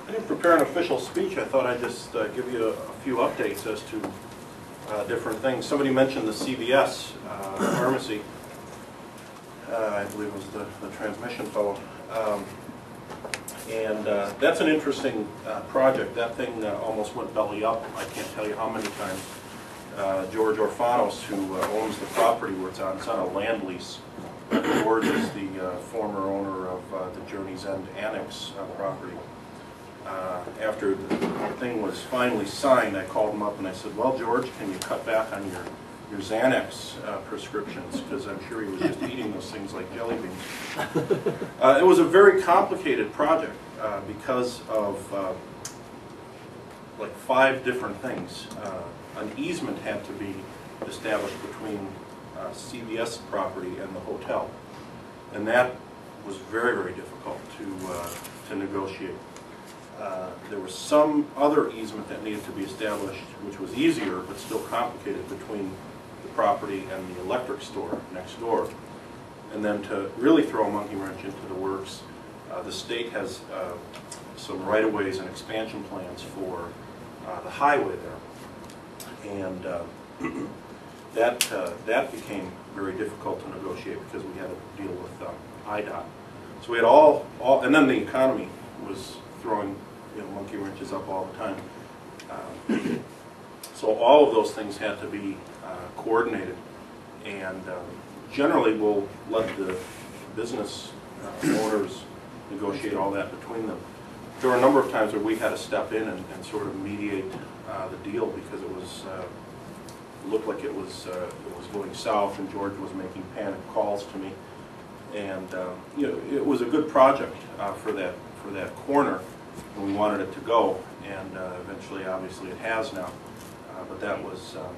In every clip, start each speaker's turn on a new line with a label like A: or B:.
A: I didn't prepare an official speech. I thought I'd just give you a few updates as to different things. Somebody mentioned the CVS pharmacy. I believe it was the transmission fellow. And that's an interesting project. That thing almost went belly up. I can't tell you how many times. George Orfanos, who owns the property where it's on a land lease. George is the former owner of the Journey's End Annex property. After the thing was finally signed, I called him up and I said, well, George, can you cut back on your Xanax prescriptions? Because I'm sure he was just eating those things like jelly beans. It was a very complicated project because of like 5 different things. An easement had to be established between CVS property and the hotel, and that was very, very difficult to negotiate. There was some other easement that needed to be established, which was easier but still complicated, between the property and the electric store next door. And then to really throw a monkey wrench into the works, the state has some right-of-ways and expansion plans for the highway there. And that became very difficult to negotiate because we had to deal with IDOT. So we had and then the economy was throwing monkey wrenches up all the time. So all of those things had to be coordinated, and generally we'll let the business owners negotiate all that between them. There were a number of times where we had to step in and sort of mediate the deal because it looked like it was going south, and George was making panic calls to me. And it was a good project for that corner, and we wanted it to go. And eventually, obviously, it has now. But that was a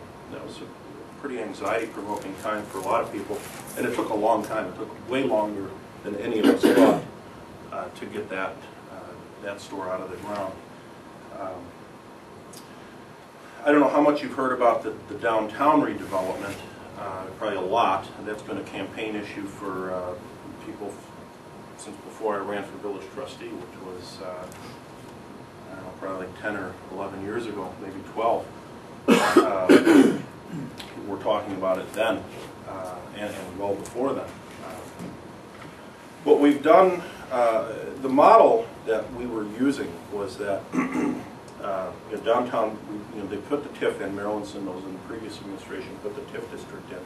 A: pretty anxiety-provoking time for a lot of people, and it took a long time. It took way longer than any of us thought to get that store out of the ground. I don't know how much you've heard about the Downtown Redevelopment, probably a lot. That's been a campaign issue for people since before I ran for village trustee, which was, I don't know, probably like 10 or 11 years ago, maybe 12. We're talking about it then, and well before then. What we've done, the model that we were using was that in downtown, they put the TIF in. Marilynson, those in the previous administration, put the TIF district in,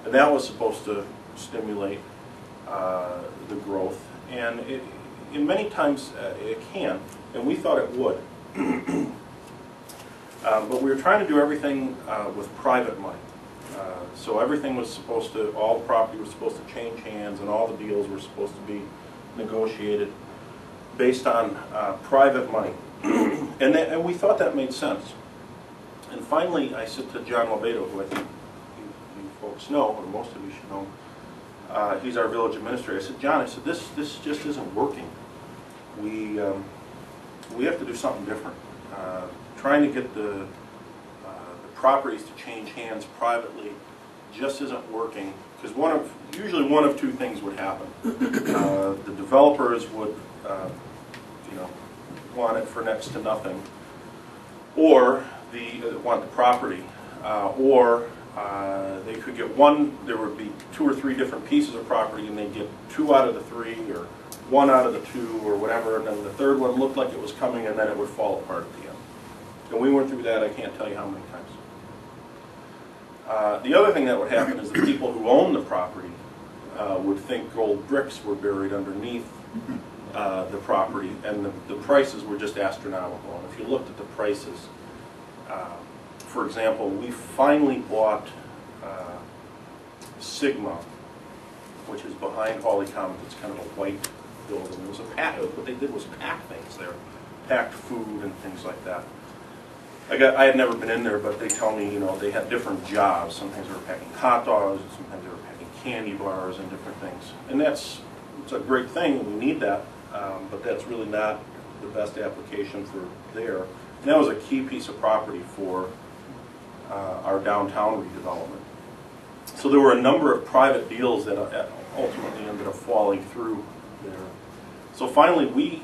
A: and that was supposed to stimulate the growth. And in many times it can, and we thought it would. But we were trying to do everything with private money. So everything was supposed to, all the property was supposed to change hands, and all the deals were supposed to be negotiated based on private money. And we thought that made sense. And finally, I said to John Lobato, who I think you folks know, or most of you should know, he's our village administrator. I said, John, I said, this just isn't working. We have to do something different. Trying to get the properties to change hands privately just isn't working, because usually one of 2 things would happen. The developers would want it for next to nothing, or want the property, or they could get there would be 2 or 3 different pieces of property, and they'd get 2 out of the 3, or 1 out of the 2, or whatever, and then the 3rd one looked like it was coming, and then it would fall apart at the end. And we went through that, I can't tell you how many times. The other thing that would happen is the people who own the property would think gold bricks were buried underneath the property, and the prices were just astronomical. And if you looked at the prices, for example, we finally bought Sigma, which is behind Hawley Commons. It's kind of a white building. It was what they did was pack things there, packed food and things like that. I had never been in there, but they tell me, they had different jobs. Sometimes they were packing hot dogs, and sometimes they were packing candy bars and different things. And it's a great thing. We need that, but that's really not the best application for there. And that was a key piece of property for our downtown redevelopment. So there were a number of private deals that ultimately ended up falling through there. So finally, we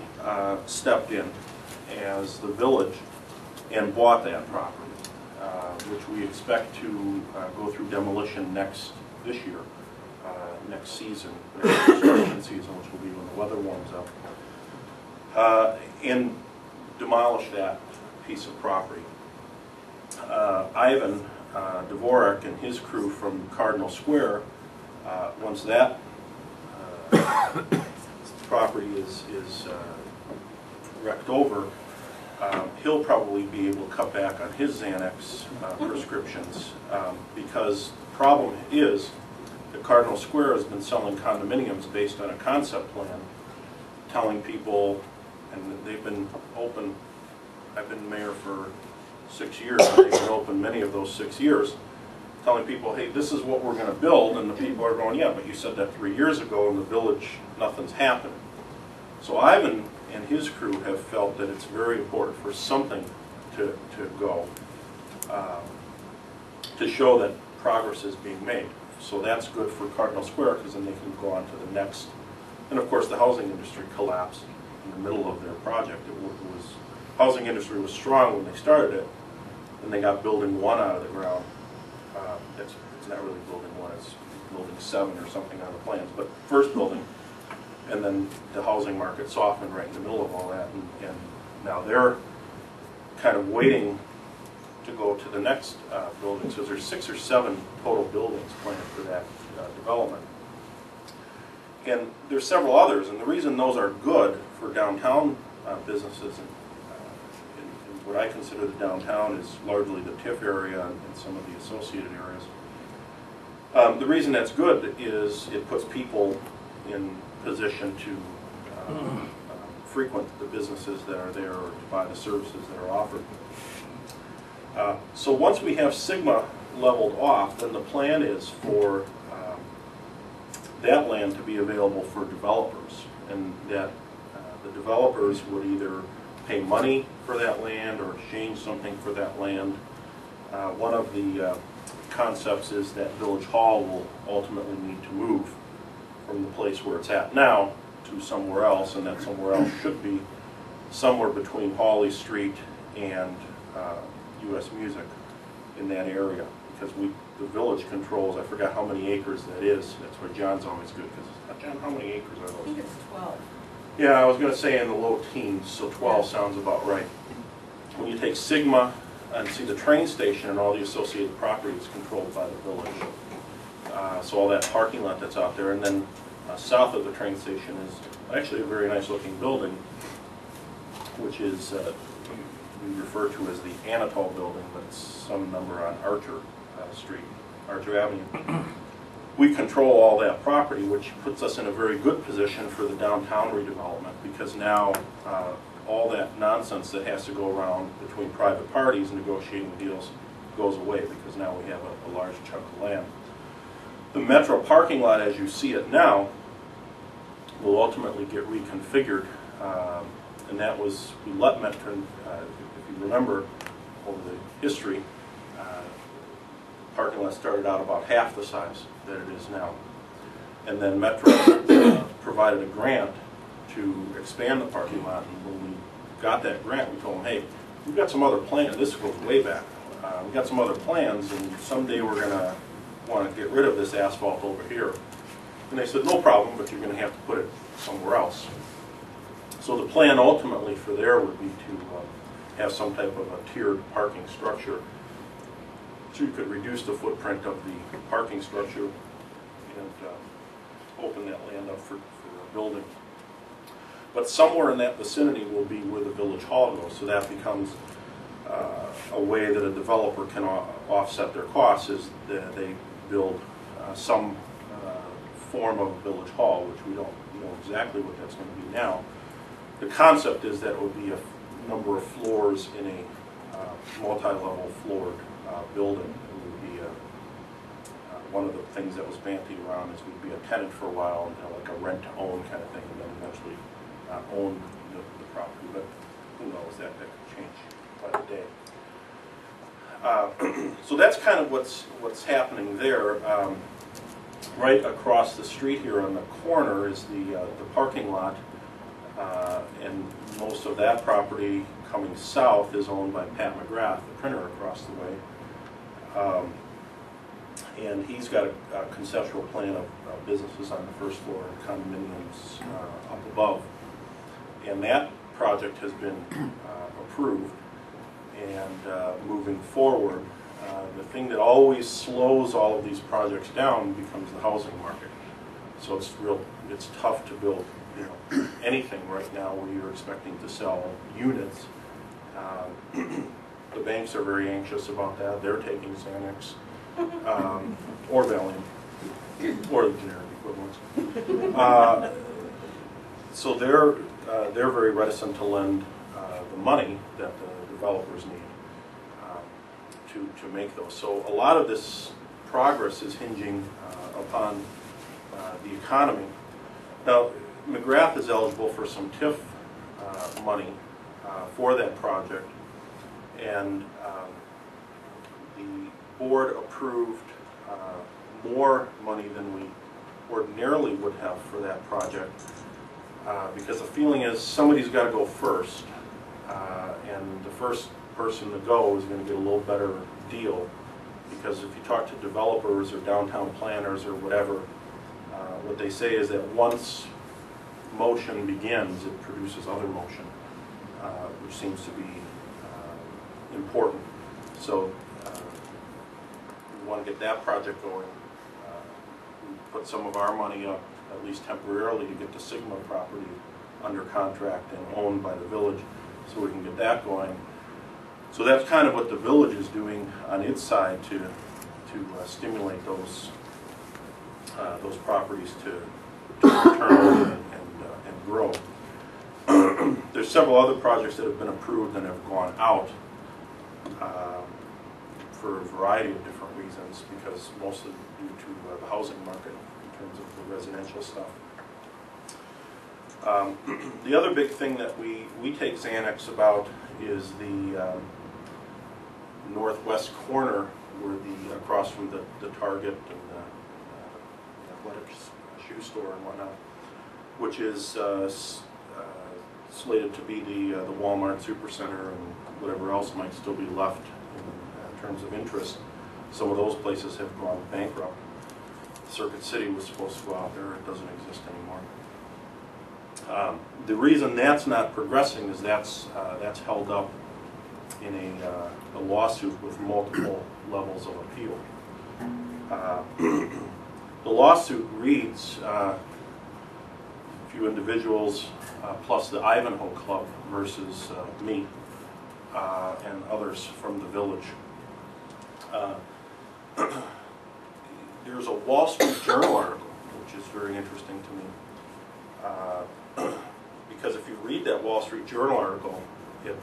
A: stepped in as the village and bought that property, which we expect to go through demolition this year, next season, next construction season, which will be when the weather warms up, and demolish that piece of property. Ivan Dvorak and his crew from Cardinal Square, once that property is wrecked over, he'll probably be able to cut back on his Xanax prescriptions, because the problem is that Cardinal Square has been selling condominiums based on a concept plan, telling people, and they've been open, I've been mayor for 6 years, and they've been open many of those 6 years, telling people, hey, this is what we're going to build, and the people are going, yeah, but you said that 3 years ago in the village, nothing's happened. So Ivan and his crew have felt that it's very important for something to go, to show that progress is being made. So that's good for Cardinal Square, because then they can go on to the next. And of course the housing industry collapsed in the middle of their project. Housing industry was strong when they started it, and they got building 1 out of the ground. It's not really building 1, it's building 7 or something on the plans, but first building. And then the housing market softened right in the middle of all that, and now they're kind of waiting to go to the next building. So there's 6 or 7 total buildings planned for that development. And there's several others, and the reason those are good for downtown businesses, and what I consider the downtown is largely the TIF area and some of the associated areas. The reason that's good is it puts people in position to frequent the businesses that are there, or to buy the services that are offered. So once we have Sigma leveled off, then the plan is for that land to be available for developers, and that the developers would either pay money for that land or exchange something for that land. One of the concepts is that Village Hall will ultimately need to move from the place where it's at now to somewhere else, and that somewhere else should be somewhere between Hawley Street and U.S. Music in that area, because the village controls, I forgot how many acres that is. That's why John's always good, because John, how many acres are those?
B: I think it's 12.
A: Yeah, I was going to say in the low teens, so 12 sounds about right. When you take Sigma and see the train station and all the associated property is controlled by the village. So all that parking lot that's out there, and then south of the train station is actually a very nice looking building, which is we refer to as the Anatole building, but it's some number on Archer Street, Archer Avenue. We control all that property, which puts us in a very good position for the downtown redevelopment, because now all that nonsense that has to go around between private parties negotiating deals goes away, because now we have a large chunk of land. The Metro parking lot, as you see it now, will ultimately get reconfigured, and that was, we let Metro, if you remember over the history, parking lot started out about half the size that it is now. And then Metro provided a grant to expand the parking lot, and when we got that grant, we told them, hey, we've got some other plans, this goes way back, we've got some other plans, and someday we're going to want to get rid of this asphalt over here. And they said, no problem, but you're going to have to put it somewhere else. So the plan ultimately for there would be to have some type of a tiered parking structure, so you could reduce the footprint of the parking structure and open that land up for a building. But somewhere in that vicinity will be where the Village Hall goes, so that becomes a way that a developer can offset their costs, is that they build some form of a Village Hall, which we don't know exactly what that's going to be now. The concept is that it would be a number of floors in a multi-level floored building. It would be one of the things that was bantied around is we'd be a tenant for a while, like a rent-to-own kind of thing, and then eventually own the property. But who knows, that could change by the day. So that's kind of what's happening there. Right across the street here on the corner is the parking lot and most of that property coming south is owned by Pat McGrath, the printer across the way. And he's got a conceptual plan of businesses on the first floor and condominiums up above. And that project has been approved. And moving forward, the thing that always slows all of these projects down becomes the housing market. So it's tough to build, you know, anything right now where you're expecting to sell units. The banks are very anxious about that. They're taking Xanax or Valium or the generic equivalents. So they're very reticent to lend the money that the developers need to make those. So a lot of this progress is hinging upon the economy. Now, McGrath is eligible for some TIF money for that project, and the board approved more money than we ordinarily would have for that project, because the feeling is somebody's got to go first, and the first person to go is going to get a little better deal, because if you talk to developers or downtown planners or whatever, what they say is that once motion begins, it produces other motion, which seems to be important. So we want to get that project going. We put some of our money up, at least temporarily, to get the Sigma property under contract and owned by the village, so we can get that going. So that's kind of what the village is doing on its side to stimulate those properties to turn and grow. There's several other projects that have been approved and have gone out for a variety of different reasons, because mostly due to the housing market in terms of the residential stuff. The other big thing that we take Xanax about is the northwest corner, where across from the Target and the athletics shoe store and whatnot, which is slated to be the Walmart Supercenter and whatever else might still be left in terms of interest. Some of those places have gone bankrupt. Circuit City was supposed to go out there. It doesn't exist anymore. The reason that's not progressing is that's held up in a lawsuit with multiple levels of appeal. The lawsuit reads a few individuals plus the Ivanhoe Club versus me and others from the village. There's a Wall Street Journal article, which is very interesting to me, because if you read that Wall Street Journal article, it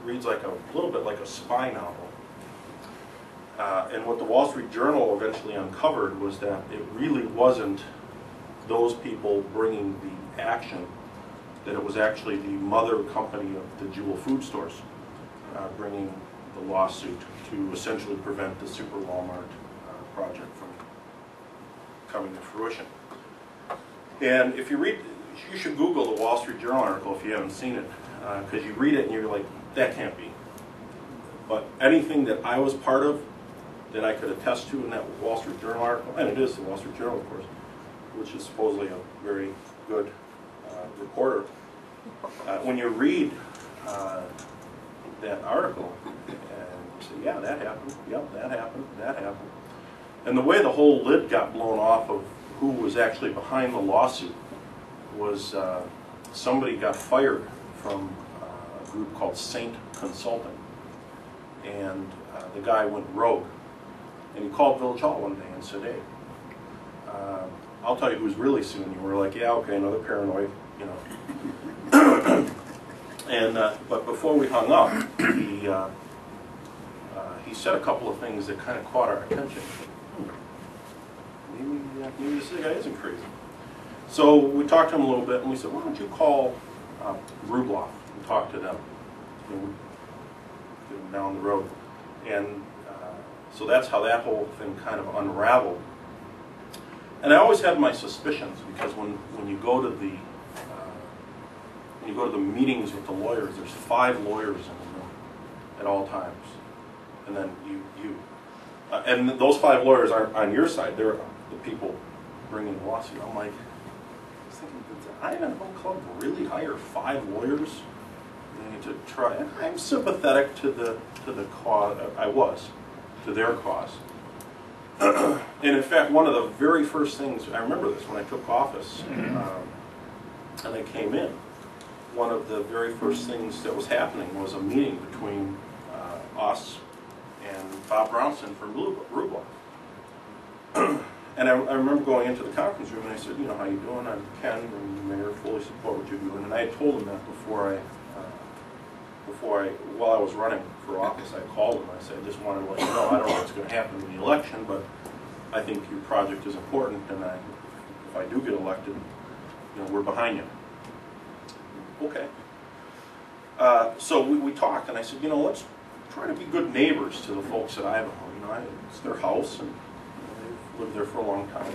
A: reads like a little bit like a spy novel. And what the Wall Street Journal eventually uncovered was that it really wasn't those people bringing the action, that it was actually the mother company of the Jewel Food Stores bringing the lawsuit to essentially prevent the Super Walmart project from coming to fruition. And if you read, you should Google the Wall Street Journal article if you haven't seen it, because you read it and you're like, that can't be. But anything that I was part of that I could attest to in that Wall Street Journal article, and it is the Wall Street Journal, of course, which is supposedly a very good reporter. When you read that article, and you say, yeah, that happened, yep, that happened, that happened. And the way the whole lid got blown off of who was actually behind the lawsuit was somebody got fired from a group called Saint Consulting. And the guy went rogue. And he called Village Hall one day and said, hey, I'll tell you who's really suing you. We're like, yeah, okay, another paranoid, you know. And but before we hung up, he said a couple of things that kind of caught our attention. Maybe this guy isn't crazy. So we talked to him a little bit, and we said, why don't you call Rubloff and talk to them? You know, get them down the road. And so that's how that whole thing kind of unraveled. And I always had my suspicions, because when you go to the when you go to the meetings with the lawyers, there's 5 lawyers in the room at all times. And then and those 5 lawyers aren't on your side, they're the people bringing the lawsuit. I'm like, I was thinking, did the Ivanhoe Club really hire 5 lawyers to try? And I'm sympathetic to the cause, I was, to their cause. And in fact, one of the very first things, I remember this when I took office, and I came in, one of the very first things that was happening was a meeting between us and Bob Brownson from Rubloff. And I remember going into the conference room and I said, you know, how you doing? I'm Ken, and the mayor fully support what you're doing. And I had told him that while I was running for office, I called him. I said, I just wanted to let you know, I don't know what's going to happen in the election, but I think your project is important, and if I do get elected, you know, we're behind you. Okay. So we talked, and I said, you know, let's try to be good neighbors to the folks at Ivanhoe. You know, it's their house, and they've lived there for a long time.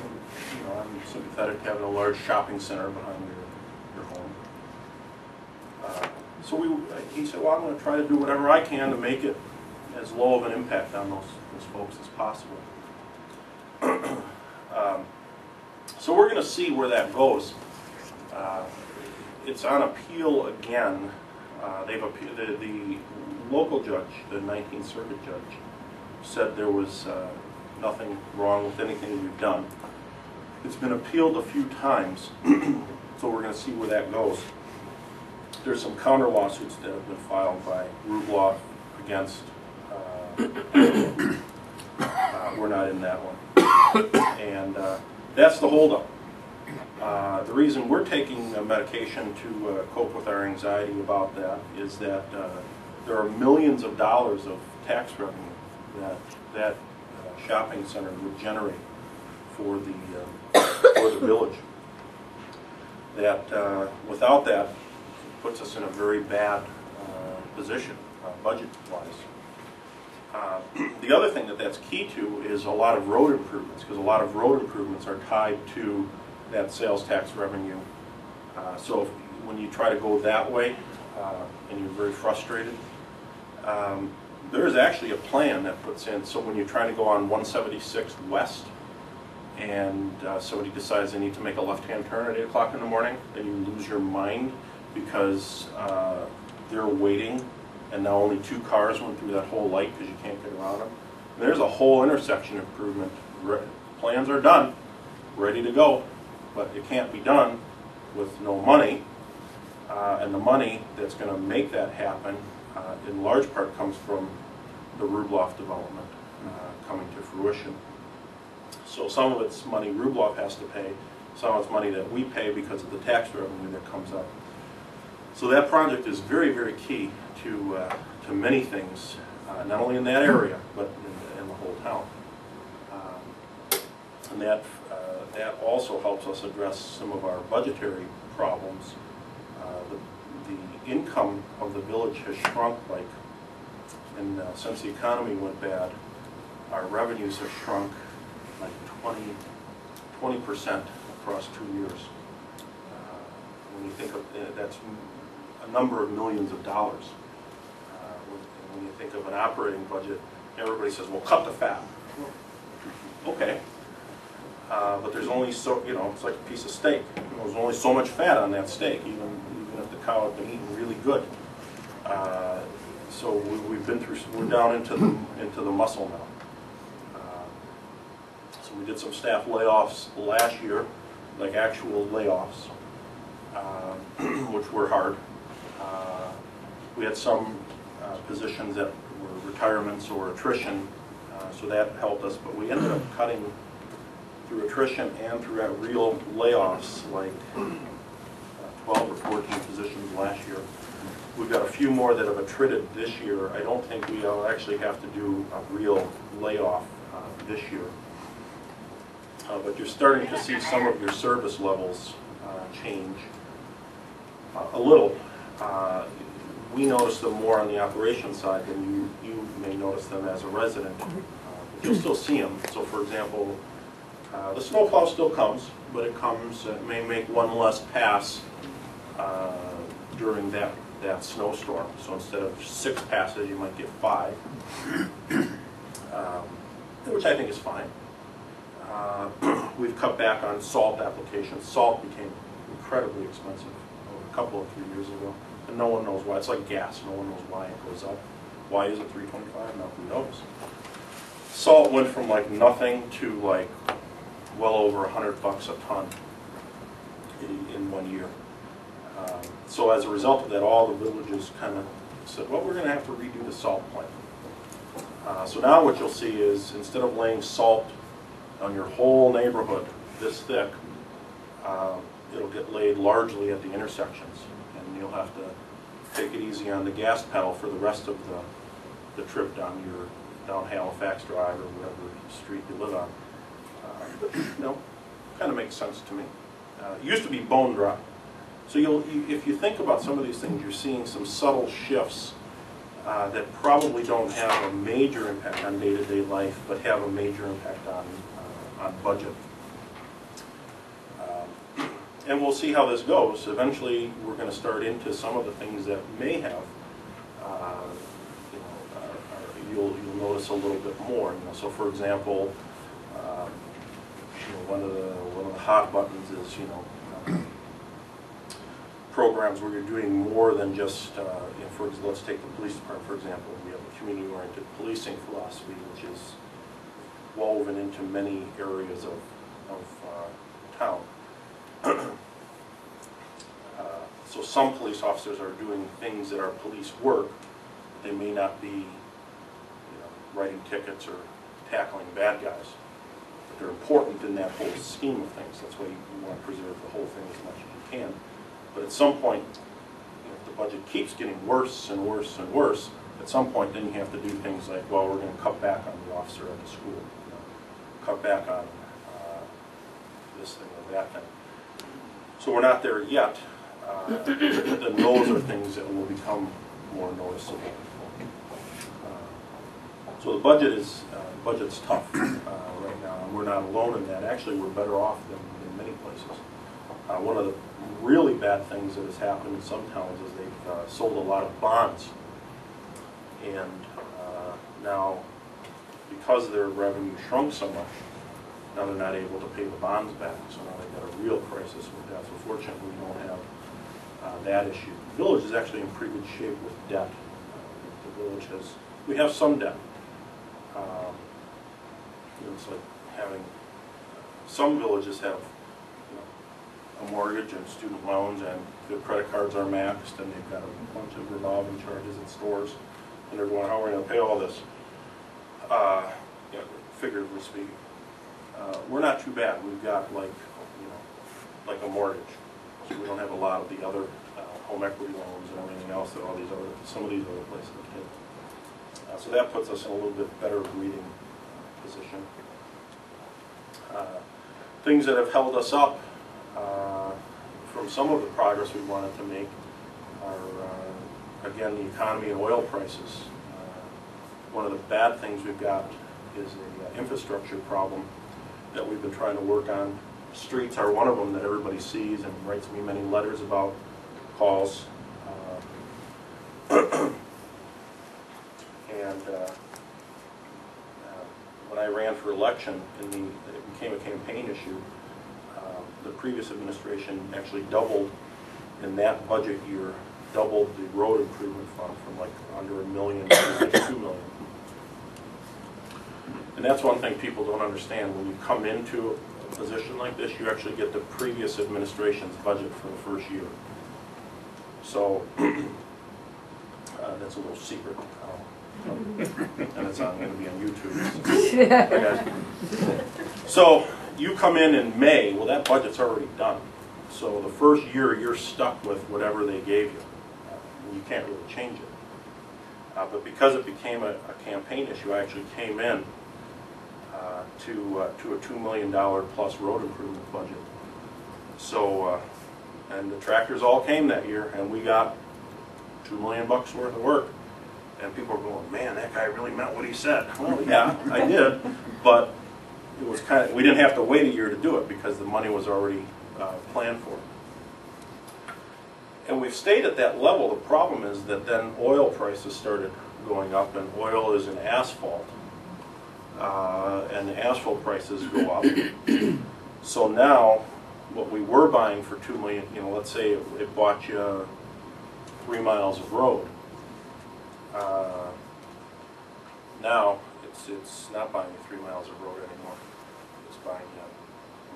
A: You know, I'm sympathetic to having a large shopping center behind your home. So he said, well, I'm going to try to do whatever I can to make it as low of an impact on those folks as possible. So we're going to see where that goes. It's on appeal again. They've appealed. The local judge, the 19th Circuit judge, said there was nothing wrong with anything we've done. It's been appealed a few times, so we're going to see where that goes. There's some counter lawsuits that have been filed by Rubloff against. We're not in that one, and that's the holdup. The reason we're taking medication to cope with our anxiety about that is that there are millions of dollars of tax revenue that shopping center would generate for the village. That without that, puts us in a very bad position, budget-wise. The other thing that's key to is a lot of road improvements, because a lot of road improvements are tied to that sales tax revenue. So when you try to go that way, and you're very frustrated, there is actually a plan that puts in, so when you're trying to go on 176 West, and somebody decides they need to make a left-hand turn at 8 o'clock in the morning, then you lose your mind because they're waiting, and now only 2 cars went through that whole light because you can't get around them. And there's a whole intersection improvement. Plans are done, ready to go, but it can't be done with no money. And the money that's going to make that happen, in large part, comes from the Rubloff development coming to fruition. So some of it's money Rubloff has to pay, some of it's money that we pay because of the tax revenue that comes up. So that project is very, very key to many things, not only in that area, but in the whole town. And that also helps us address some of our budgetary problems. The income of the village has shrunk, and since the economy went bad, our revenues have shrunk like 20% across 2 years. When you think of that's a number of millions of dollars. When you think of an operating budget, everybody says, well, cut the fat. Okay. But there's only so, you know, it's like a piece of steak. There's only so much fat on that steak, even if the cow had been eaten really good. So we've been through, we're down into the muscle now. So we did some staff layoffs last year, like actual layoffs, which were hard. We had some positions that were retirements or attrition, so that helped us, but we ended up cutting through attrition and through real layoffs, like 12 or 14 positions last year. We've got a few more that have attrited this year. I don't think we'll actually have to do a real layoff this year. But you're starting to see some of your service levels change a little. We notice them more on the operations side than you may notice them as a resident. But you'll still see them. So for example, the snowplow still comes, but it comes, it may make one less pass during that snowstorm. So instead of 6 passes, you might get 5, which I think is fine. We've cut back on salt applications. Salt became incredibly expensive a couple of 3 years ago, and no one knows why. It's like gas. No one knows why it goes up. Why is it $3.25? Nobody knows. Salt went from like nothing to like well over $100 a ton in 1 year. So as a result of that, all the villages kind of said, well, we're going to have to redo the salt plant. So now what you'll see is, instead of laying salt on your whole neighborhood this thick, it'll get laid largely at the intersections, and you'll have to take it easy on the gas pedal for the rest of the trip down Halifax Drive or whatever street you live on. But, you know, kind of makes sense to me. It used to be bone dry. So if you think about some of these things, you're seeing some subtle shifts that probably don't have a major impact on day-to-day life, but have a major impact on budget. And we'll see how this goes. Eventually, we're going to start into some of the things that may have, you'll notice a little bit more. You know, so, for example, one of the hot buttons is, programs where you're doing more than just, let's take the police department, for example. We have a community-oriented policing philosophy, which is woven into many areas of town. So some police officers are doing things that are police work. They may not be writing tickets or tackling bad guys, but they're important in that whole scheme of things. That's why you want to preserve the whole thing as much as you can. But at some point, if the budget keeps getting worse and worse and worse, at some point then you have to do things like, well, we're going to cut back on the officer at the school, cut back on this thing or that thing. So we're not there yet, but those are things that will become more noticeable. So the budget's tough right now, and we're not alone in that. Actually, we're better off than many places. One of the really bad things that has happened in some towns is they've sold a lot of bonds, and now, because their revenue shrunk so much, now they're not able to pay the bonds back. So now they've got a real crisis with that. So fortunately, we don't have that issue. The village is actually in pretty good shape with debt. We have some debt. It's like having, some villages have a mortgage and student loans, and their credit cards are maxed, and they've got a bunch of revolving charges at stores, and they're going, how are we going to pay all this? Figuratively speaking. We're not too bad. We've got like a mortgage. So we don't have a lot of the other home equity loans and everything else that some of these other places have. So that puts us in a little bit better breathing position. Things that have held us up from some of the progress we wanted to make are, again, the economy and oil prices. One of the bad things we've got is an infrastructure problem that we've been trying to work on. Streets are one of them that everybody sees and writes me many letters about, calls. When I ran for election, it became a campaign issue. The previous administration actually doubled, in that budget year, doubled the road improvement fund from like under $1 million to like $2 million. And that's one thing people don't understand. When you come into a position like this, you actually get the previous administration's budget for the first year. So that's a little secret. And it's going to be on YouTube. So you come in May, well, that budget's already done. So the first year, you're stuck with whatever they gave you. You can't really change it. But because it became a campaign issue, I actually came in to a $2 million plus road improvement budget. So, and the tractors all came that year, and we got $2 million worth of work. And people are going, man, that guy really meant what he said. Well, yeah, I did, but it was we didn't have to wait a year to do it because the money was already planned for. And we've stayed at that level. The problem is that then oil prices started going up, and oil is in asphalt. And the asphalt prices go up. So now, what we were buying for $2 million, you know, let's say it bought you 3 miles of road. Now, it's not buying you 3 miles of road anymore. It's buying you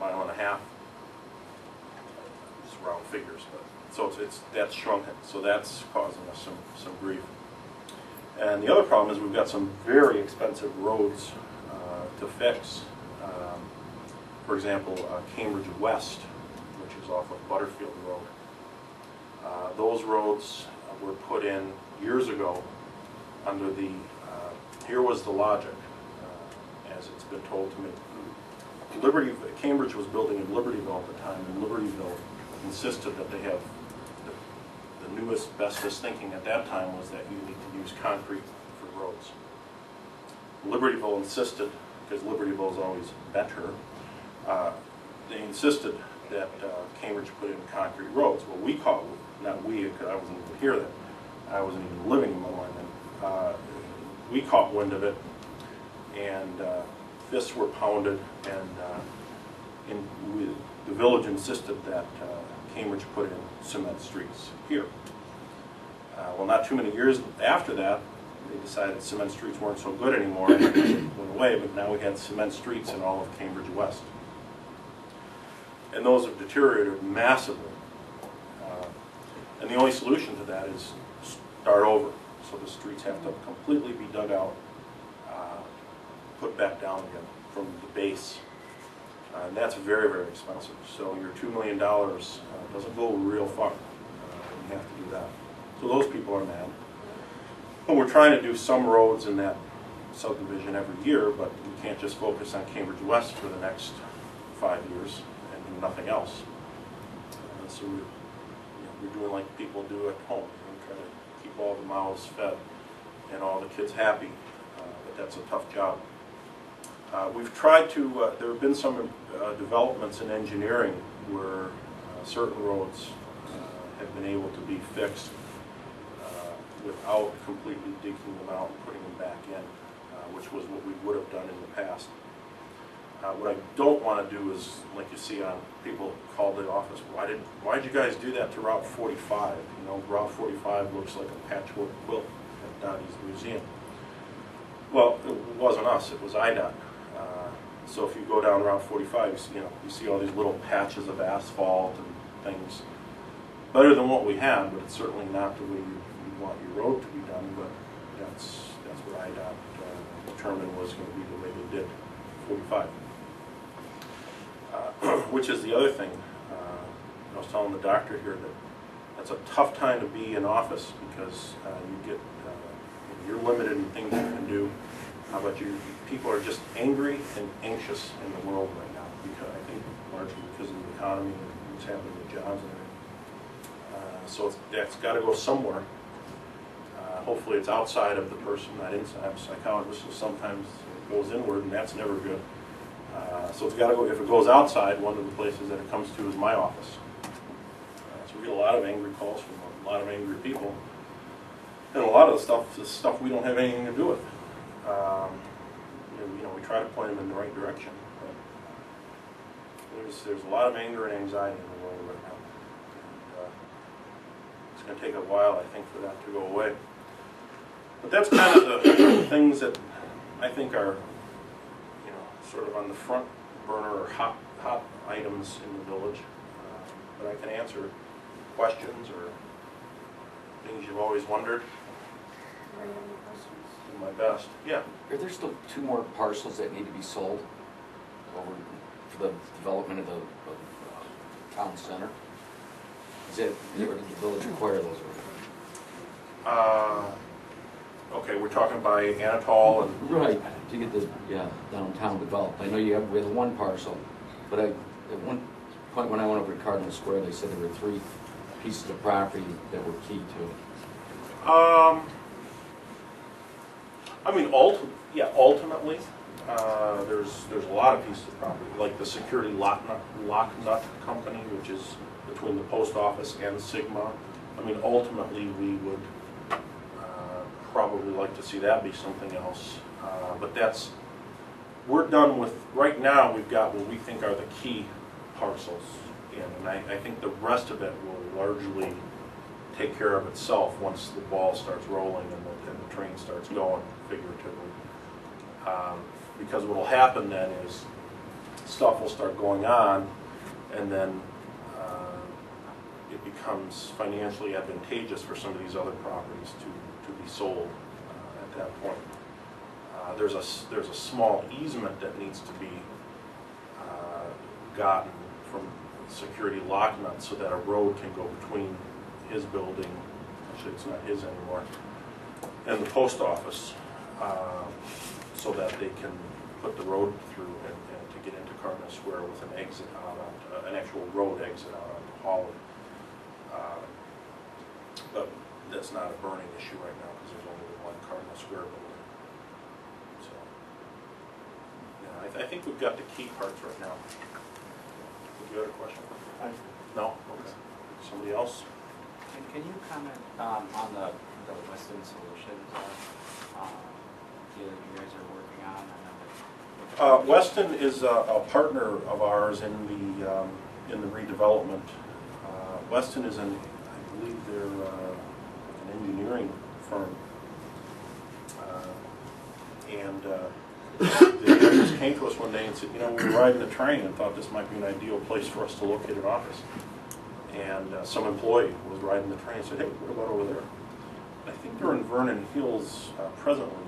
A: 1.5 miles. Just round figures, but so that's shrunken. So that's causing us some grief. And the other problem is we've got some very expensive roads to fix. For example, Cambridge West, which is off of Butterfield Road. Those roads were put in years ago under the, here was the logic, as it's been told to me. Cambridge was building in Libertyville at the time, and Libertyville insisted that they have the newest, bestest thinking at that time was that you need to use concrete for roads. Libertyville insisted, because Libertyville is always better, they insisted that Cambridge put in concrete roads. Well, we caught, not we, because I wasn't even here then, I wasn't even living in Mundelein then. We caught wind of it, and fists were pounded, and the village insisted that Cambridge put in cement streets here. Well, not too many years after that, they decided cement streets weren't so good anymore, and it went away, but now we had cement streets in all of Cambridge West. And those have deteriorated massively. And the only solution to that is start over. So the streets have to completely be dug out, put back down again from the base. And that's very, very expensive. So your $2 million doesn't go real far. You have to do that. So those people are mad. And we're trying to do some roads in that subdivision every year, but we can't just focus on Cambridge West for the next 5 years and do nothing else. So we're doing like people do at home. We try to keep all the mouths fed and all the kids happy, but that's a tough job. We've tried to, there have been some developments in engineering where certain roads have been able to be fixed without completely digging them out and putting them back in, which was what we would have done in the past. What I don't want to do is, like you see on people call the office, why did you guys do that to Route 45? You know, Route 45 looks like a patchwork quilt at Dottie's Museum. Well, it wasn't us, it was IDOT. So if you go down Route 45, you see all these little patches of asphalt and things. Better than what we had, but it's certainly not the way you want your road to be done, but that's what IDOT determined was going to be the way they did 45. Which is the other thing. I was telling the doctor here that that's a tough time to be in office because you're limited in things you can do. How about you? People are just angry and anxious in the world right now, because I think largely because of the economy and what's happening with jobs and everything. So that's got to go somewhere. Hopefully it's outside of the person, not inside. I'm a psychologist, so sometimes it goes inward, and that's never good. So it's got to go. If it goes outside, one of the places that it comes to is my office. So we get a lot of angry calls from a lot of angry people, and a lot of the stuff is stuff we don't have anything to do with. We try to point them in the right direction, but there's a lot of anger and anxiety in the world right now. And, it's going to take a while, I think, for that to go away. But that's kind of the things that I think are, sort of on the front burner or hot items in the village. But I can answer questions or things you've always wondered. Do my best. Yeah.
B: Are there still 2 more parcels that need to be sold for the development of the town center? Or did the village acquire those already?
A: Okay, we're talking by Anatol and...
B: Right, to get the downtown developed. I know we have 1 parcel, but at one point when I went over to Cardinal Square, they said there were 3 pieces of property that were key to it.
A: I mean, ultimately, there's a lot of pieces of property, like the security lock nut company, which is between the post office and Sigma. I mean, ultimately, we would probably like to see that be something else. But we're done with, right now, we've got what we think are the key parcels. And I think the rest of it will largely take care of itself once the ball starts rolling and the train starts going, figuratively. Because what will happen then is stuff will start going on, and then it becomes financially advantageous for some of these other properties to be sold at that point. There's a small easement that needs to be gotten from security lock nuts so that a road can go between his building, actually it's not his anymore, and the post office, so that they can put the road through and to get into Cardinal Square with an exit out on an actual road exit out onto Holly. But that's not a burning issue right now because there's only one Cardinal Square building. So, yeah, I think we've got the key parts right now. You had a question? No? Okay. Somebody else?
C: Can you comment on the Weston Solutions deal that you guys are working on?
A: Weston is a partner of ours in the redevelopment. Weston is I believe they're an engineering firm, and they just came to us one day and said, you know, we were riding the train and thought this might be an ideal place for us to locate an office. And some employee was riding the train and said, hey, what about over there? I think they're in Vernon Hills presently,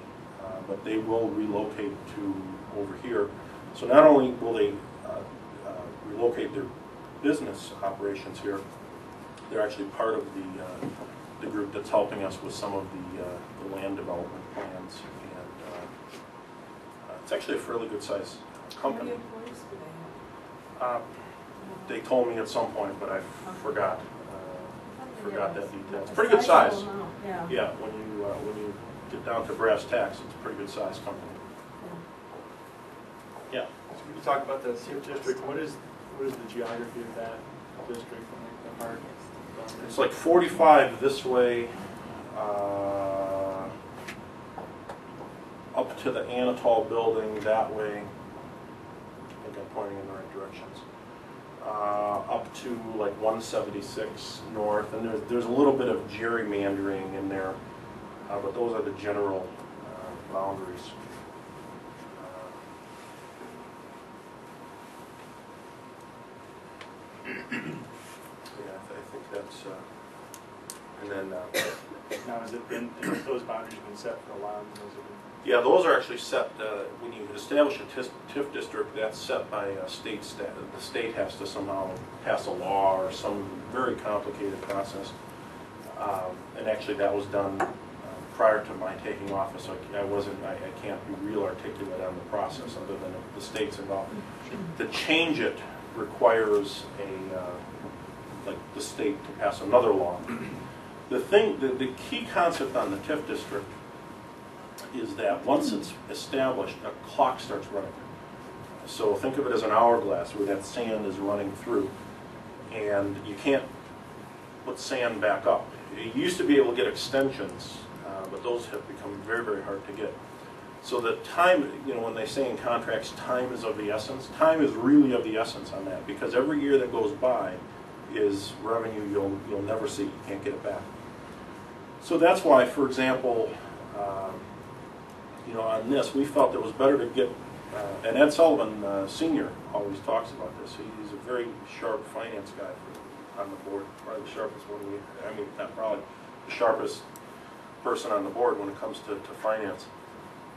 A: but they will relocate to over here. So not only will they relocate their business operations here, they're actually part of the group that's helping us with some of the land development plans. And it's actually a fairly good size company.
D: How many employees do they have?
A: They told me at some point, but I forgot. Forgot that detail. It's a pretty good size. Yeah, when you get down to brass tacks, it's a pretty good size company. Yeah.
E: So when you talk about the TIF district, what is the geography of that district, like the heart?
A: It's like 45 this way, up to the Anatol building that way. I think I'm pointing in the right directions. Up to like 176 north, and there's a little bit of gerrymandering in there, but those are the general boundaries. Yeah, I think that's, and then...
E: Now, has it been, those boundaries been set for a while?
A: Yeah, those are actually set, when you establish a TIF district, that's set by a state the state has to somehow pass a law or some very complicated process. And actually that was done prior to my taking office. I can't be real articulate on the process other than the state's involved. To change it requires like the state to pass another law. The key concept on the TIF district is that once it's established, a clock starts running. So think of it as an hourglass where that sand is running through, and you can't put sand back up. You used to be able to get extensions, but those have become very, very hard to get. So the time, you know, when they say in contracts, time is of the essence, time is really of the essence on that, because every year that goes by is revenue you'll never see. You can't get it back. So that's why, for example, you know, on this, we felt it was better to get, and Ed Sullivan, Sr., always talks about this. He's a very sharp finance guy on the board, probably the sharpest one probably the sharpest person on the board when it comes to finance.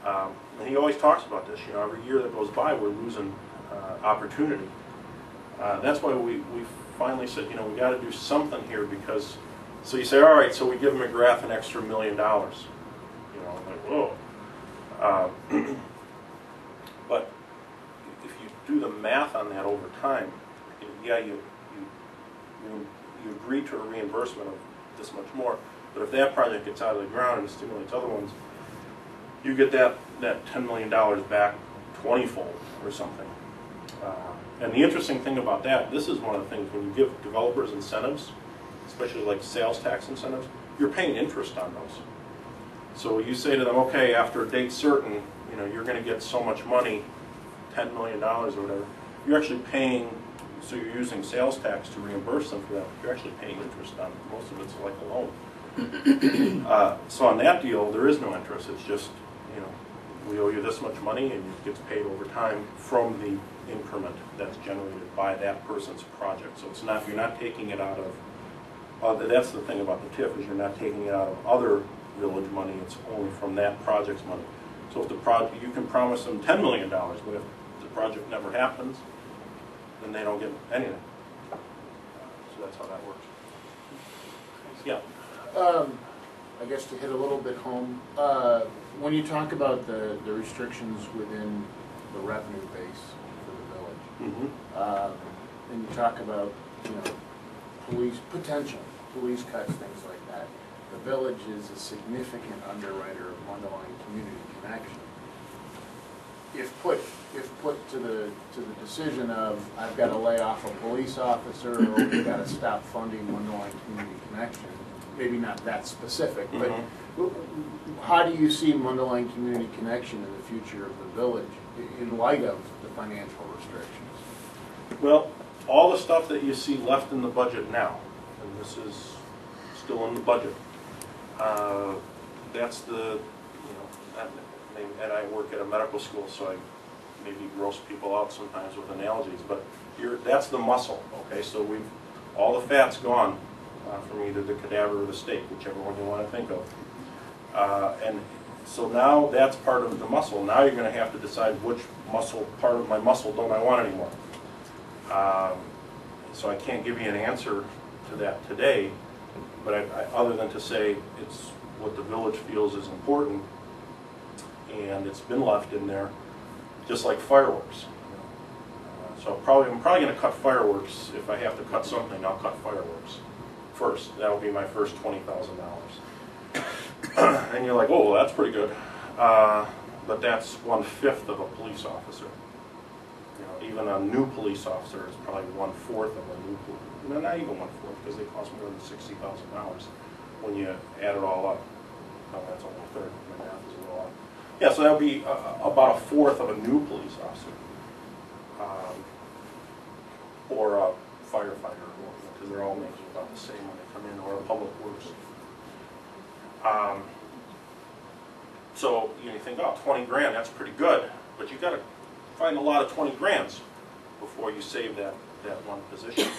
A: And he always talks about this, you know, every year that goes by, we're losing opportunity. That's why we finally said, you know, we got to do something here, because, so you say, all right, so we give McGrath an extra $1 million. You know, I'm like, whoa. But if you do the math on that over time, yeah, you agree to a reimbursement of this much more, but if that project gets out of the ground and stimulates other ones, you get that $10 million back 20-fold or something. And the interesting thing about that, this is one of the things, when you give developers incentives, especially like sales tax incentives, you're paying interest on those. So you say to them, okay, after a date certain, you're going to get so much money, $10 million or whatever. You're actually paying, so you're using sales tax to reimburse them for that. You're actually paying interest on it. Most of it's like a loan. So on that deal, there is no interest. It's just, we owe you this much money, and it gets paid over time from the increment that's generated by that person's project. So it's not, you're not taking it out of, that's the thing about the TIF, is you're not taking it out of other village money. It's only from that project's money. So if the project, you can promise them $10 million, but if the project never happens, then they don't get anything. So that's how that works. Yeah.
F: I guess to hit a little bit home, when you talk about the restrictions within the revenue base for the village, and you talk about potential police cuts, things like that, the village is a significant underwriter of Mundelein Community Connection. If put to the decision of I've got to lay off a police officer, or we've got to stop funding Mundelein Community Connection, maybe not that specific, but how do you see Mundelein Community Connection in the future of the village in light of the financial restrictions?
A: Well, all the stuff that you see left in the budget now, and this is still in the budget, that's the, and I work at a medical school, so I maybe gross people out sometimes with analogies, but that's the muscle, okay? So all the fat's gone from either the cadaver or the steak, whichever one you want to think of. And so now that's part of the muscle. Now you're going to have to decide which part of my muscle don't I want anymore. So I can't give you an answer to that today, but other than to say it's what the village feels is important, and it's been left in there, just like fireworks. So I'm probably going to cut fireworks. If I have to cut something, I'll cut fireworks first. That'll be my first $20,000. And you're like, oh, well, that's pretty good. But that's 1/5 of a police officer. Even a new police officer is probably 1/4 of a new police. Not even 1/4, because they cost more than $60,000 when you add it all up. No, that's only a third. My math is a little off. Yeah, so that would be about 1/4 of a new police officer, or a firefighter, because they're all making about the same when they come in, or a public works. So you think, oh, 20 grand, that's pretty good, but you've got to find a lot of 20 grands before you save that one position.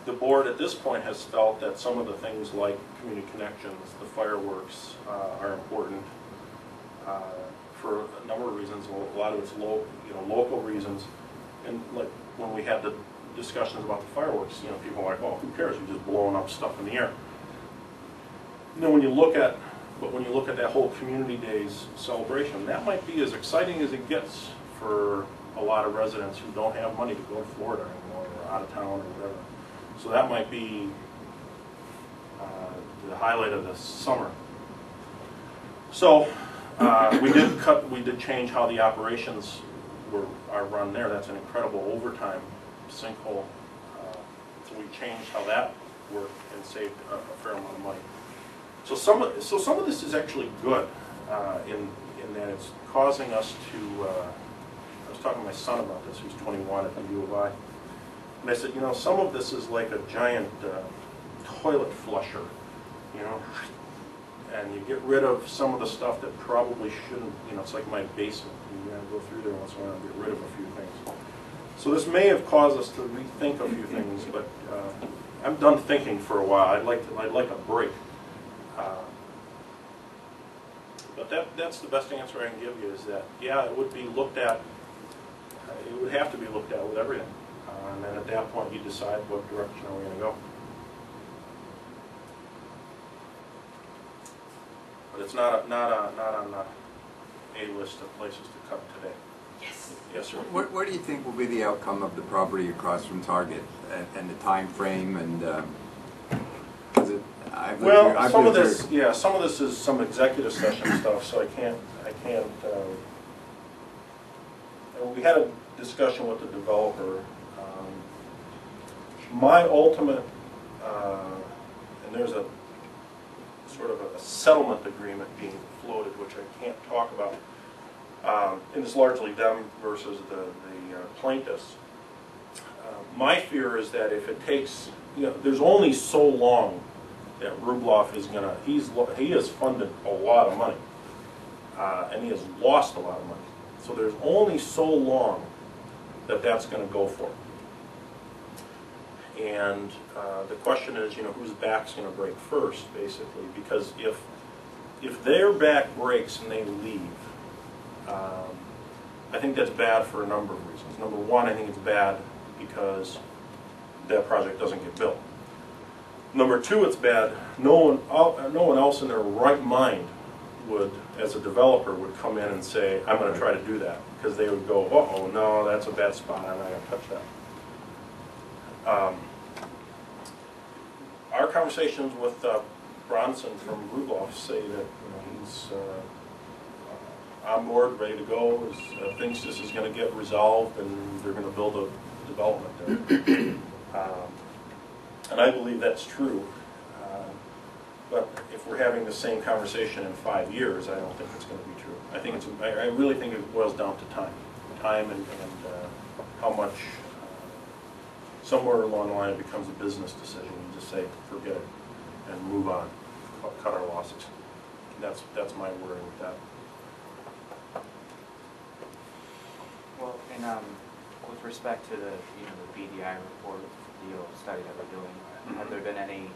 A: The board at this point has felt that some of the things like community connections, the fireworks, are important for a number of reasons. A lot of it's local reasons, and like when we had the discussions about the fireworks, people are like, oh, who cares? You're just blowing up stuff in the air. When you look at that whole Community Days celebration, that might be as exciting as it gets for a lot of residents who don't have money to go to Florida anymore, or out of town, or whatever. So that might be the highlight of the summer. So we did change how the operations are run there. That's an incredible overtime sinkhole. So we changed how that worked and saved a fair amount of money. So some of this is actually good in that it's causing us to. I was talking to my son about this, who's 21 at the U of I, and I said, some of this is like a giant toilet flusher, and you get rid of some of the stuff that probably shouldn't. It's like my basement. You got to go through there once in a while and get rid of a few things. So this may have caused us to rethink a few things, but I'm done thinking for a while. I'd like a break. But that's the best answer I can give you, is that, yeah, it would be looked at, it would have to be looked at with everything. And then at that point, you decide what direction are we going to go. But it's not on the A list of places to cut today.
C: Yes.
A: Yes, sir.
G: What do you think will be the outcome of the property across from Target, and the time frame, and
A: some of this is some executive session stuff, so I can't. We had a discussion with the developer. My ultimate, and there's a sort of a settlement agreement being floated, which I can't talk about, and it's largely them versus the plaintiffs. My fear is that if it takes, there's only so long that Rubloff is going to, he has funded a lot of money, and he has lost a lot of money. So there's only so long that that's going to go for. And the question is, whose back's going to break first, basically, because if their back breaks and they leave, I think that's bad for a number of reasons. Number one, I think it's bad because that project doesn't get built. Number two, it's bad. No one else in their right mind would, as a developer, would come in and say, I'm going to try to do that, because they would go, uh-oh, no, that's a bad spot, I'm not going to touch that. Our conversations with Bronson from Rubloff say that he's on board, ready to go, thinks this is going to get resolved, and they're going to build a development there. And I believe that's true. But if we're having the same conversation in 5 years, I don't think it's going to be true. I really think it boils down to time and how much somewhere along the line it becomes a business decision. You just say, forget it, and move on, cut our losses. That's my worry with that.
C: Well, and with respect to the BDI report, the study that we're doing, have there been any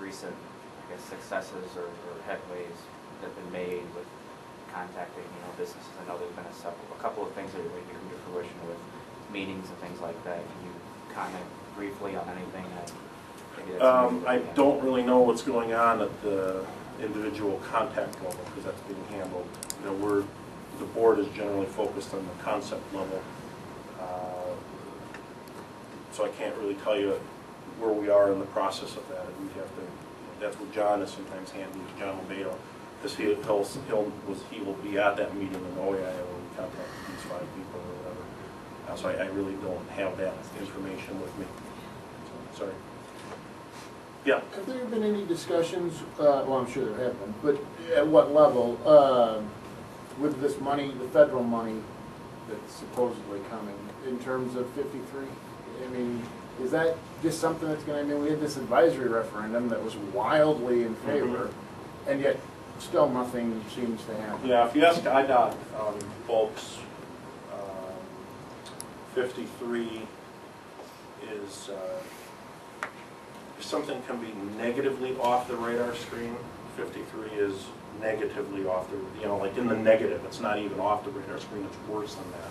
C: recent, I guess, successes or headways that have been made with contacting businesses? I know there's been a couple of things that are going to come to fruition with meetings and things like that. Can you comment briefly on anything that maybe that's
A: I don't really know what's going on at the individual contact level, because that's being handled. The board is generally focused on the concept level, so I can't really tell you where we are in the process of that. We'd have to. That's what John is sometimes handling, John Lebedo, because he will be at that meeting and oh yeah, we contacted these 5 people or whatever. So I really don't have that information with me. So, sorry. Yeah.
F: Have there been any discussions? Well, I'm sure there have been, but at what level with this money, the federal money that's supposedly coming, in terms of 53? I mean, is that just something that's going to, we had this advisory referendum that was wildly in favor, and yet still nothing seems to happen.
A: Yeah, if you ask IDOT folks, 53 is, if something can be negatively off the radar screen, 53 is negatively off the, like in the negative. It's not even off the radar screen, it's worse than that.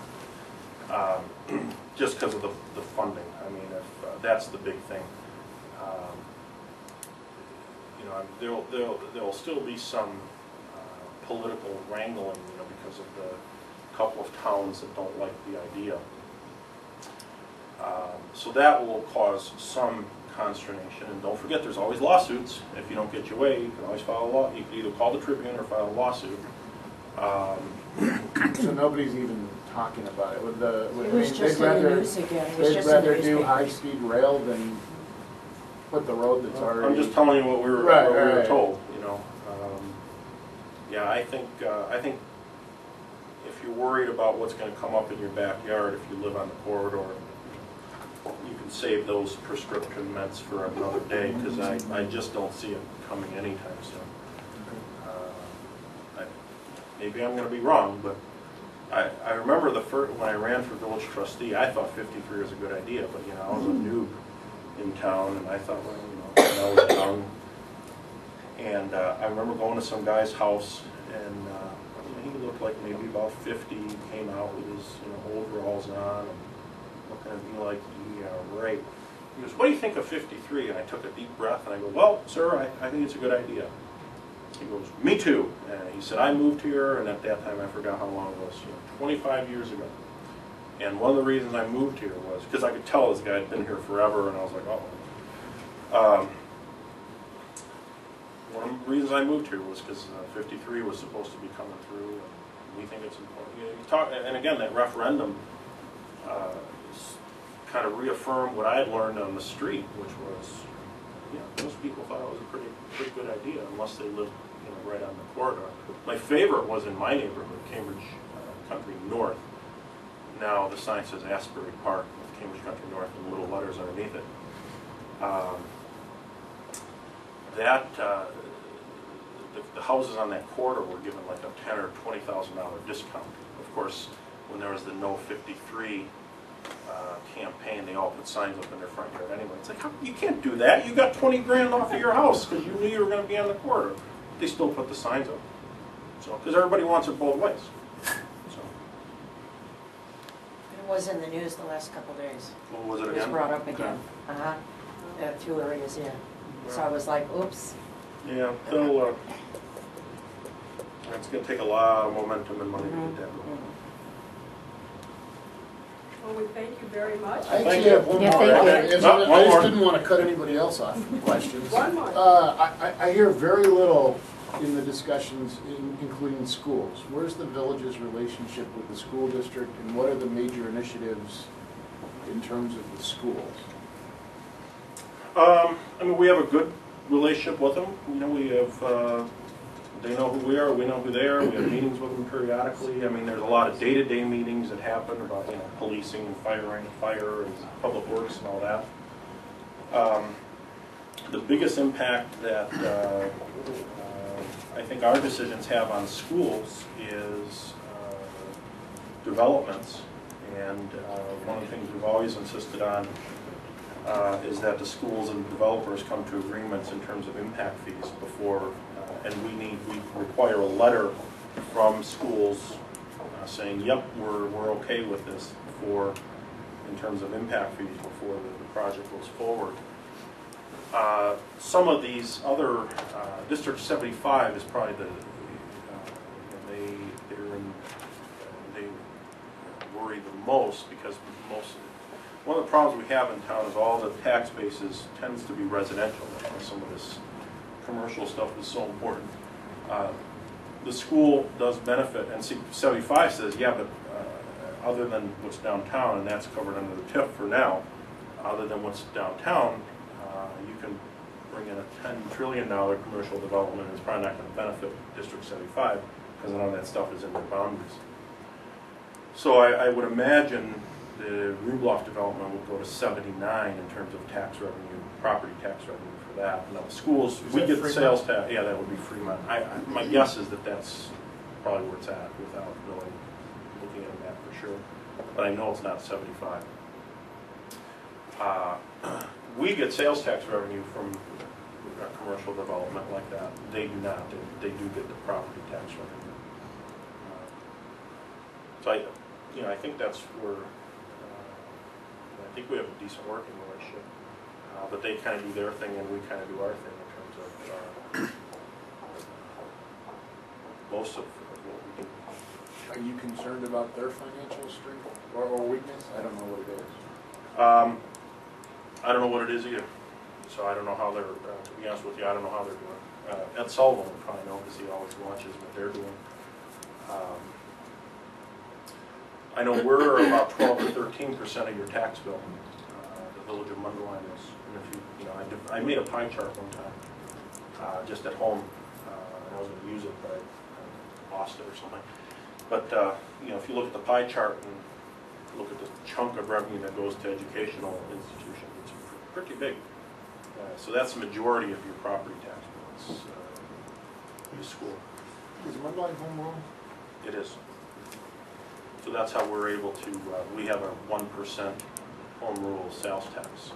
A: Just because of the funding. I mean, if that's the big thing. There'll still be some political wrangling, because of the couple of towns that don't like the idea. So that will cause some consternation. And don't forget, there's always lawsuits. If you don't get your way, you can always file a law. You can either call the Tribune or file a lawsuit.
F: So nobody's even talking about it.
H: It was just in the news again. It was just in the
F: rather do
H: newspapers.
F: high-speed rail than put the road that's already...
A: I'm just telling you what we were told. Yeah, I think if you're worried about what's going to come up in your backyard if you live on the corridor, you can save those prescription meds for another day, because I just don't see it coming anytime soon. Maybe I'm going to be wrong, but I remember when I ran for village trustee, I thought 53 was a good idea, but I was a noob in town, and I thought, well, I was young, and I remember going to some guy's house, and he looked like maybe about 50. He came out with his overalls on, and looking at me like, yeah, right. He goes, what do you think of 53? And I took a deep breath, and I go, well, sir, I think it's a good idea. He goes, me too. And he said, I moved here, and at that time I forgot how long it was, 25 years ago. And one of the reasons I moved here was because I could tell this guy had been here forever, and I was like, oh. One of the reasons I moved here was because 53 was supposed to be coming through, and we think it's important. And again, that referendum kind of reaffirmed what I had learned on the street, which was, most people thought it was a pretty good idea, unless they lived, right on the corridor. My favorite was in my neighborhood, Cambridge Country North. Now the sign says Asbury Park with Cambridge Country North and little letters underneath it. The houses on that corridor were given like a $10,000 or $20,000 discount. Of course, when there was the No 53 campaign, they all put signs up in their front yard anyway. It's like, you can't do that. You got 20 grand off of your house because you knew you were going to be on the corridor. They still put the signs up. So, because everybody wants it both ways. So.
H: It was in the news the last couple of days.
A: What was it
H: It
A: again?
H: was brought up again. Two areas, yeah. So I was like, oops.
A: Yeah, they'll, it's going to take a lot of momentum and money to get that going.
D: Well, we thank you very much.
F: I actually have one
H: Yeah,
F: more.
H: thank you.
F: I
A: One
F: just
A: more.
F: didn't want to cut anybody else off from questions.
D: One more.
F: I hear very little in the discussions, including schools. Where's the village's relationship with the school district, and what are the major initiatives in terms of the schools?
A: I mean, we have a good relationship with them. We have, they know who we are, we know who they are. We have meetings with them periodically. I mean, there's a lot of day-to-day meetings that happen about, policing and firing, fire and public works and all that. The biggest impact that I think our decisions have on schools is developments. And one of the things we've always insisted on is that the schools and developers come to agreements in terms of impact fees before, and we require a letter from schools saying, yep, we're okay with this in terms of impact fees before the project goes forward. Some of these other, District 75 is probably they worry the most because one of the problems we have in town is all the tax bases tends to be residential. That's why some of this commercial stuff is so important. The school does benefit, and 75 says, yeah, but other than what's downtown, and that's covered under the TIF for now, other than what's downtown, you can bring in a $10 trillion commercial development, and it's probably not going to benefit District 75 because none of that stuff is in their boundaries. So I would imagine the Rubloff development will go to 79 in terms of tax revenue, property tax revenue for that. Now the schools, we get the sales tax. Yeah, that would be Fremont. My guess is that that's probably where it's at without really looking at that for sure. But I know it's not 75. We get sales tax revenue from commercial development like that. They do not. They do get the property tax revenue. So I think that's where. I think we have a decent working relationship, but they kind of do their thing and we kind of do our thing in terms of most of what we do.
F: Are you concerned about their financial strength or weakness? I don't know what it is.
A: I don't know what it is either, so I don't know how they're. To be honest with you, I don't know how they're doing. Ed Sullivan would probably know because he always watches what they're doing. I know we're about 12 or 13% of your tax bill. The village of Mundelein is, and if I made a pie chart one time, just at home. I was going to use it, but I lost it or something. But if you look at the pie chart and look at the chunk of revenue that goes to educational institutions, it's pretty big. So that's the majority of your property tax bill. It's your school.
F: Is Mundelein home rule?
A: It is. So that's how we're able to, we have a 1% home rule sales tax.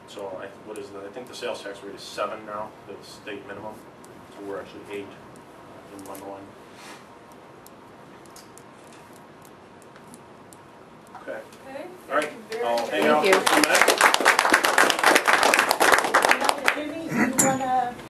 A: So what is that? I think the sales tax rate is 7 now, the state minimum. So we're actually 8 in Mundelein. Okay.
D: Okay.
A: All right.
D: Very
A: I'll
D: good.
A: hang out
H: Thank
A: for a few minutes.
H: Judy, you wanna